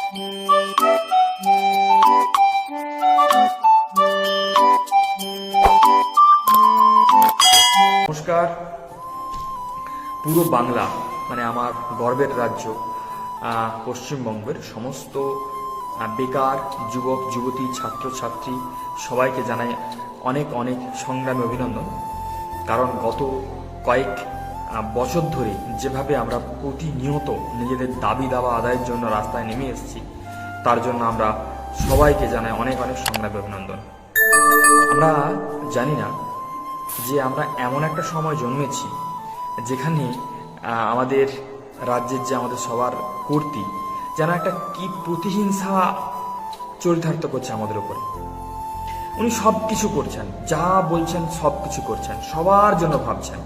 নমস্কার। পুরো বাংলা মানে আমার গর্বের রাজ্য পশ্চিমবঙ্গের সমস্ত বেকার যুবক যুবতী ছাত্রছাত্রী সবাইকে জানাই অনেক অনেক সংগ্রামী অভিনন্দন। কারণ গত কয়েক বছর ধরে যেভাবে আমরা প্রতিনিয়ত নিজেদের দাবি দাবা আদায়ের জন্য রাস্তায় নেমে এসেছি, তার জন্য আমরা সবাইকে জানাই অনেক অনেক সংগ্রামী অভিনন্দন। আমরা জানি না যে আমরা এমন একটা সময় জন্মেছি যেখানে আমাদের রাজ্যের যে আমাদের সবার কর্তৃ যেন একটা কি প্রতিহিংসা চরিতার্থ করছে আমাদের উপরে। উনি সব কিছু করছেন, যা বলছেন সব কিছু করছেন, সবার জন্য ভাবছেন,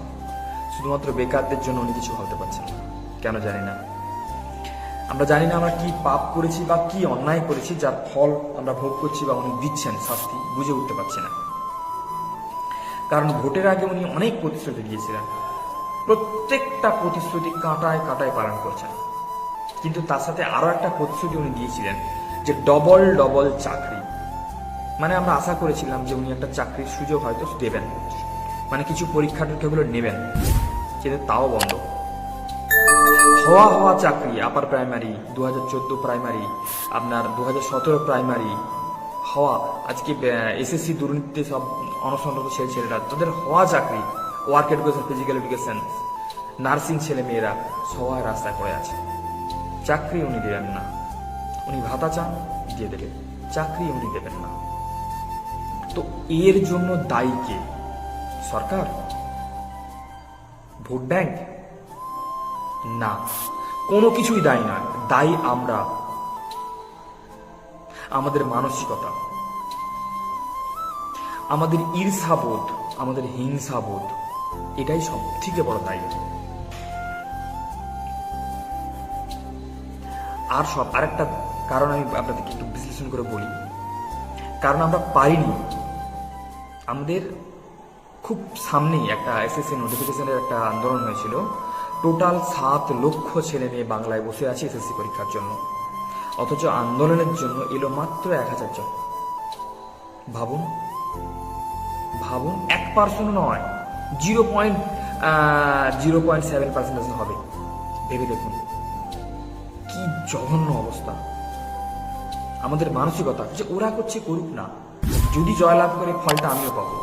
শুধুমাত্র বেকারদের জন্য উনি কিছু ভাবতে পারছেন না। কেন জানি না। আমরা জানি না আমরা কি পাপ করেছি বা কি অন্যায় করেছি যার ফল আমরা ভোগ করছি বা উনি দিচ্ছেন শাস্তি, বুঝে উঠতে পারছি না। কারণ ভোটের আগে উনি অনেক প্রতিশ্রুতি দিয়েছিলেন, প্রত্যেকটা প্রতিশ্রুতি কাঁটায় কাঁটায় পালন করছেন। কিন্তু তার সাথে আরো একটা প্রতিশ্রুতি উনি দিয়েছিলেন যে ডবল ডবল চাকরি। মানে আমরা আশা করেছিলাম যে উনি একটা চাকরির সুযোগ হয়তো দেবেন, মানে কিছু পরীক্ষা টরীক্ষাগুলো নেবেন, কিন্তু তাও বন্ধ। হওয়া চাকরি, আপার প্রাইমারি 2014 প্রাইমারি, আপনার 2017 প্রাইমারি হওয়া, আজকে এসএসসি দুর্নীতিতে সব অনশনরত ছেলেরা তাদের হওয়া চাকরি, work education, physical education, nursing ছেলে মেয়েরা সবাই রাস্তায় পড়ে আছে। চাকরি উনি দেবেন না। উনি ভাতা চান, দিয়ে দেবে, চাকরি উনি দেবেন না। তো এর জন্য দায়ী কে? সরকার? Vote bank? না, কোনো কিছুই দায়ী নয়। দায়ী আমরা, আমাদের মানসিকতা, আমাদের ঈর্ষাবোধ, আমাদের হিংসাবোধ, এটাই সব থেকে বড় দায়ী। আরেকটা কারণ আমি আপনাদেরকে একটু বিশ্লেষণ করে বলি। কারণ আমরা পারিনি। আমাদের খুব সামনেই একটা এসএসসি নোটিফিকেশনের একটা আন্দোলন হয়েছিল। টোটাল 7 লক্ষ ছেলে মেয়ে বাংলায় বসে আছে এসএসসি পরীক্ষার জন্য, অথচ আন্দোলনের জন্য এলো মাত্র 1000 জন। ভাবুন, 1% নয়, 0.07% হবে। ভেবে দেখুন কি জঘন্য অবস্থা। আমাদের মানসিকতা যে ওরা করছে করুক না, যদি জয়লাভ করে ফলটা আমিও পাবো।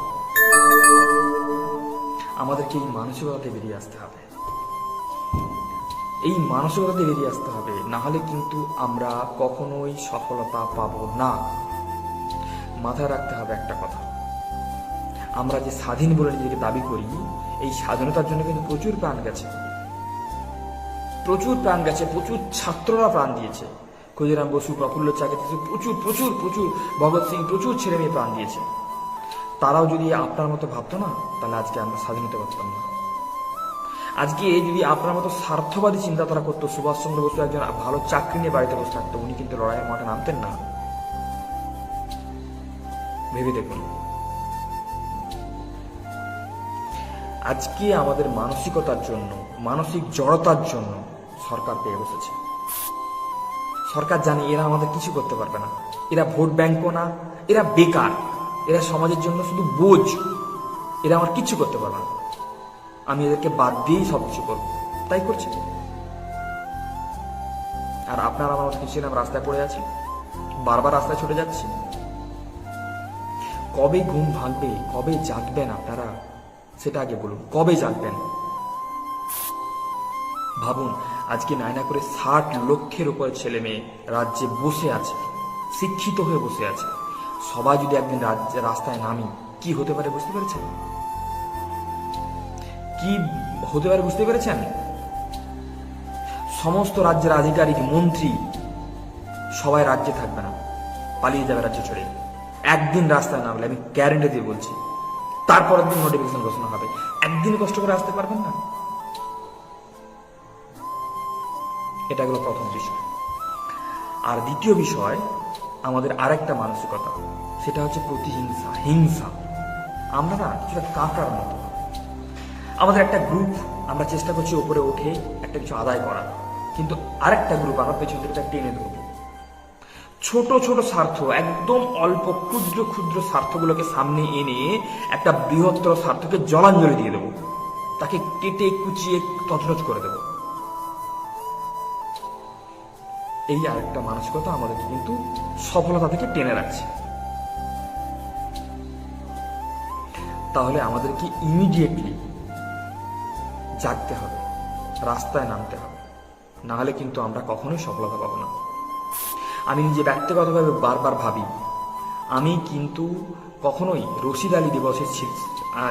আমাদেরকে এই মানসিকতাতে বেরিয়ে আসতে হবে, এই মানসিকতাতে বেরিয়ে আসতে হবে, না হলে কিন্তু আমরা কখনোই সফলতা পাবো না। মাথায় রাখতে হবে একটা কথা, আমরা যে স্বাধীন বলে নিজেকে দাবি করি, এই স্বাধীনতার জন্য কিন্তু প্রচুর প্রাণ গেছে, প্রচুর ছাত্ররা প্রাণ দিয়েছে। ক্ষুদিরাম বসু, প্রফুল্ল চাকি, প্রচুর প্রচুর প্রচুর ভগৎ সিং, প্রচুর ছেলে মেয়ে প্রাণ দিয়েছে। তারাও যদি আপনার মতো ভাবতো না, তাহলে আজকে আমরা স্বাধীনতা পারতাম না। আজকে যদি আপনার মতো স্বার্থবাদী চিন্তাধারা করতো, সুভাষচন্দ্র বসু একজন ভালো চাকরি নিয়ে বাড়িতে বসে থাকতো, উনি কিন্তু লড়াইয়ের মাঠে নামতেন না। ভেবে দেখুন, আজকে আমাদের মানসিকতার জন্য, মানসিক জড়তার জন্য সরকার পেয়ে বসেছে। সরকার জানে এরা আমাদের কিছু করতে পারবে না, এরা ভোট ব্যাংকও না, এরা বেকার, এরা সমাজের জন্য শুধু বোঝ, এরা আমার কিছু করতে পারবে না, আমি এদেরকে বাদ দিয়েই সবকিছু করবো, তাই করছে। আর আপনারা আমার কিছু ছিলাম, রাস্তায় পড়ে আছি, বারবার রাস্তায় ছুটে যাচ্ছি। কবে ঘুম ভাঙবে, কবে জাগবেন আপনারা, সেটা আগে বলুন। কবে জাগবেন? ভাবুন, আজকে নায়না করে 60 লক্ষের উপরে ছেলে মেয়ে রাজ্যে বসে আছে, শিক্ষিত হয়ে বসে আছে। সবাই যদি একদিন রাস্তায় নামি, কি হতে পারে বুঝতে পেরেছেন? কি হতে পারে বুঝতে পেরেছেন? সমস্ত রাজ্যের আধিকারিক, মন্ত্রী সবাই রাজ্যে থাকবে না, পালিয়ে যাবে রাজ্য ছেড়ে। একদিন রাস্তায় নামলে, আমি গ্যারেন্টি দিয়ে বলছি, তারপরের দিন নোটিফিকেশন ঘোষণা হবে। একদিন কষ্ট করে আসতে পারবেন না। এটা হলো প্রথম বিষয়। আর দ্বিতীয় বিষয়, আমাদের আরেকটা মানসিকতা, সেটা হচ্ছে প্রতিহিংসা, হিংসা। আমরা না কিছুটা কাঁটার মতো। আমাদের একটা গ্রুপ, আমরা চেষ্টা করছি উপরে উঠে একটা কিছু আদায় করা, কিন্তু আরেকটা গ্রুপ আমরা পেছন থেকে টেনে ধরবো। ছোট ছোট স্বার্থ, একদম অল্প ক্ষুদ্র ক্ষুদ্র স্বার্থগুলোকে সামনে এনে একটা বৃহত্তর স্বার্থকে জলাঞ্জলি দিয়ে দেবো, তাকে কেটে কুচিয়ে তছনছ করে দেব। এই আরেকটা মানসিকতা আমাদেরকে কিন্তু সফলতা থেকে টেনে রাখছে। তাহলে আমাদেরকে ইমিডিয়েটলি জাগতে হবে, রাস্তায় নামতে হবে, না হলে কিন্তু আমরা কখনোই সফলতা পাবো না। আমি নিজে ব্যক্তিগতভাবে বারবার ভাবি, আমি কিন্তু কখনোই রশিদ আলী দিবসের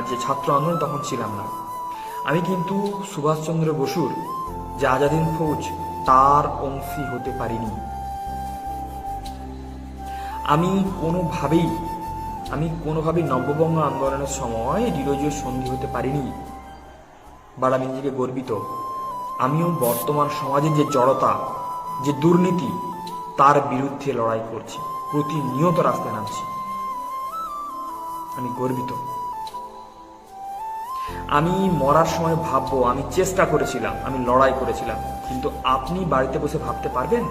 যে ছাত্র আন্দোলন তখন ছিলাম না। আমি কিন্তু সুভাষচন্দ্র বসুর যে আজাদ হিন্দ ফৌজ তার অংশী হতে পারিনি। আমি কোনোভাবেই নব্যবঙ্গ আন্দোলনের সময় ডিরোজিওর সন্ধি হতে পারিনি। বাট আমি নিজেকে গর্বিত, আমিও বর্তমান সমাজের যে জড়তা, যে দুর্নীতি, তার বিরুদ্ধে লড়াই করছি, প্রতিনিয়ত রাস্তায় নামছি। আমি গর্বিত। আমি মরার সময় ভাববো আমি চেষ্টা করেছিলাম, আমি লড়াই করেছিলাম। কিন্তু আপনি বাড়িতে বসে ভাবতে পারবেন,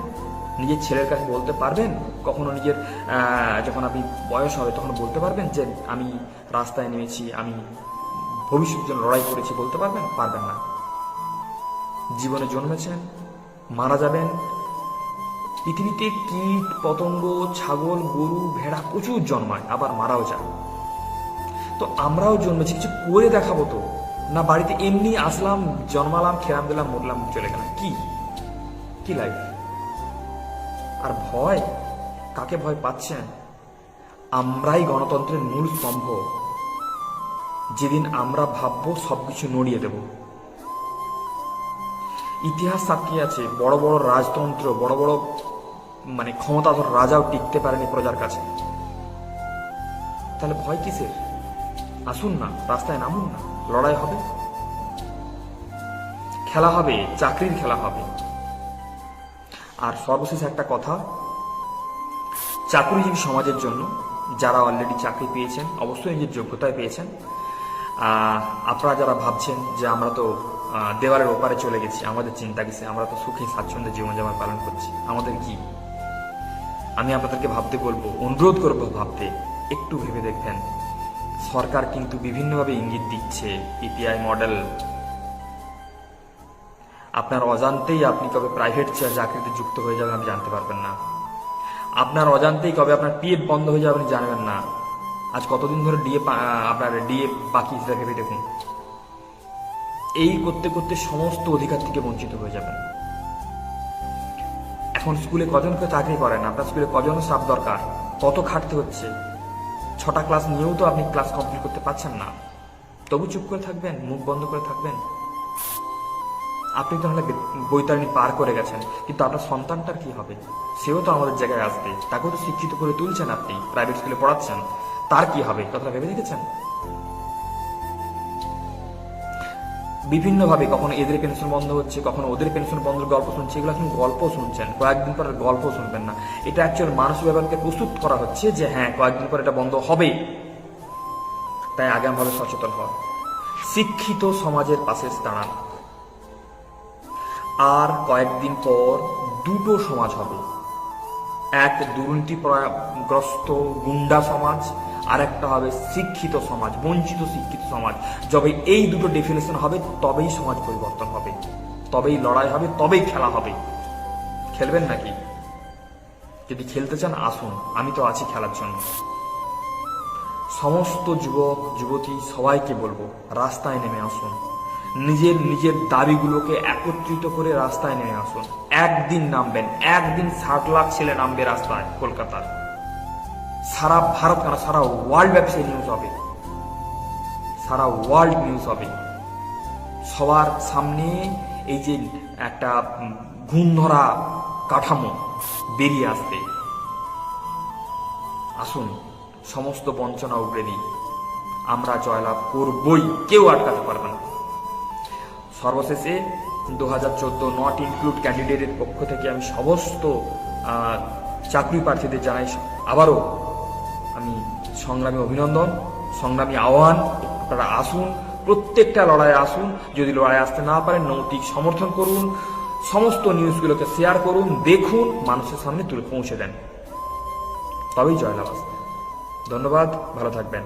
নিজের ছেলের কাছে বলতে পারবেন, কখনো নিজের যখন আপনি বয়স হবে তখন বলতে পারবেন যে আমি রাস্তায় নেমেছি, আমি ভবিষ্যতের জন্য লড়াই করেছি, বলতে পারবেন? পারবেন না। জীবনে জন্মেছেন, মারা যাবেন। পৃথিবীতে কীট পতঙ্গ, ছাগল, গরু, ভেড়া প্রচুর জন্মায়, আবার মারাও যায়। তো আমরাও জন্মেছি, কিছু করে দেখাবো তো, না বাড়িতে এমনি আসলাম, জন্মালাম, খেলাম দিলাম, মরলাম, চলে গেলাম। কি লাইফ? আর ভয়, কাকে ভয় পাচ্ছেন? আমরাই গণতন্ত্রের মূল স্তম্ভ। যেদিন আমরা ভাববো সবকিছু নড়িয়ে দেব। ইতিহাস সাক্ষী আছে, বড় বড় রাজতন্ত্র, বড় বড় ক্ষমতাধর রাজাও টিকতে পারেনি প্রজার কাছে। তাহলে ভয় কিসের? আসুন না, রাস্তায় নামুন না, লড়াই হবে, খেলা হবে, চাকরির খেলা হবে। আর সর্বশেষ একটা কথা, চাকরিজীবী সমাজের জন্য, যারা অলরেডি চাকরি পেয়েছেন, অবশ্যই নিজের যোগ্যতায় পেয়েছেন, আপনারা যারা ভাবছেন যে আমরা তো দেওয়ালের ওপারে চলে গেছি, আমাদের চিন্তা কিসে, আমরা তো সুখী স্বাচ্ছন্দ্যে জীবনযাপন পালন করছি, আমাদের কি? আমি আপনাদেরকে ভাবতে বলবো, অনুরোধ করবো ভাবতে, একটু ভেবে দেখবেন। সরকার কিন্তু বিভিন্নভাবে ইঙ্গিত দিচ্ছে, পিপিআই মডেল। আপনার অজান্তেই আপনি কবে প্রাইভেট চাকরিতে যুক্ত হয়ে যাবেন আপনি জানতে পারবেন না। আপনার অজান্তেই কবে আপনার পিএফ বন্ধ হয়ে যাবে আপনি জানবেন না। আজ কতদিন ধরে আপনার ডিএ বাকি ভেবে দেখুন। এই করতে করতে সমস্ত অধিকার থেকে বঞ্চিত হয়ে যাবেন। এখন স্কুলে কজনকে চাকরি করেন? আপনার স্কুলে কজন স্টাফ দরকার? কত খাটতে হচ্ছে? 6টা ক্লাস নিয়েও তো আপনি ক্লাস কমপ্লিট করতে পারছেন না, তবু চুপ করে থাকবেন, মুখ বন্ধ করে থাকবেন? আপনি তাহলে বৈতরণী পার করে গেছেন, কিন্তু আপনার সন্তানটার কি হবে? সেও তো আমাদের জায়গায় আসবে, তাকেও তো শিক্ষিত করে তুলছেন, আপনি প্রাইভেট স্কুলে পড়াচ্ছেন, তার কি হবে? কথাটা ভেবে দেখেছেন? বিভিন্নভাবে কখনো এদের পেনশন বন্ধ হচ্ছে, কখনো ওদের পেনশন বন্ধের গল্প শুনছে। এগুলো এখন গল্প শুনছেন, কয়েকদিন পর গল্প শুনবেন না। এটা অ্যাকচুয়াল মানসিক ব্যাপারকে প্রস্তুত করা হচ্ছে যে হ্যাঁ, কয়েকদিন পর এটা বন্ধ হবে, তাই আগামভাবে সচেতন হওয়া। শিক্ষিত সমাজের পাশে দাঁড়ান। আর কয়েকদিন পর দুটো সমাজ হবে, এক দুর্নীতিগ্রস্ত গুন্ডা সমাজ, আর একটা হবে শিক্ষিত সমাজ, বঞ্চিত শিক্ষিত সমাজ। যবে এই দুটো ডেফিনেশন হবে তবেই সমাজ পরিবর্তন হবে, তবেই লড়াই হবে, তবেই খেলা হবে। খেলবেন নাকি? যদি খেলতে চান আসুন, আমি তো আছি খেলার জন্য। সমস্ত যুবক যুবতী সবাইকে বলবো, রাস্তায় নেমে আসুন, নিজের দাবিগুলোকে একত্রিত করে রাস্তায় নেমে আসুন। একদিন নামবেন, একদিন 60 লাখ ছেলে নামবে রাস্তায় কলকাতার। সারা ভারত কেন, সারা ওয়ার্ল্ড ব্যাপী নিউজ হবে, সারা ওয়ার্ল্ড নিউজ হবে। সবার সামনে এই যে একটা ঘুম ধরা কাঠামো বেরিয়ে আসবে। আসুন, সমস্ত বঞ্চনা উগড়ে দিই, আমরা জয়লাভ করবই, কেউ আটকাতে পারবে না। সর্বশেষে 2014 নট ইনক্লুড ক্যান্ডিডেটের পক্ষ থেকে আমি সমস্ত চাকরি প্রার্থীদের জানাই আবারও আমি সংগ্রামী অভিনন্দন, সংগ্রামী আহ্বান। আপনারা আসুন, প্রত্যেকটা লড়াইয়ে আসুন। যদি লড়াই আসতে না পারেন, নৈতিক সমর্থন করুন, সমস্ত নিউজগুলোকে শেয়ার করুন, দেখুন, মানুষের সামনে তুলে পৌঁছে দেন। তবেই জয়লাভ আসবে। ধন্যবাদ, ভালো থাকবেন।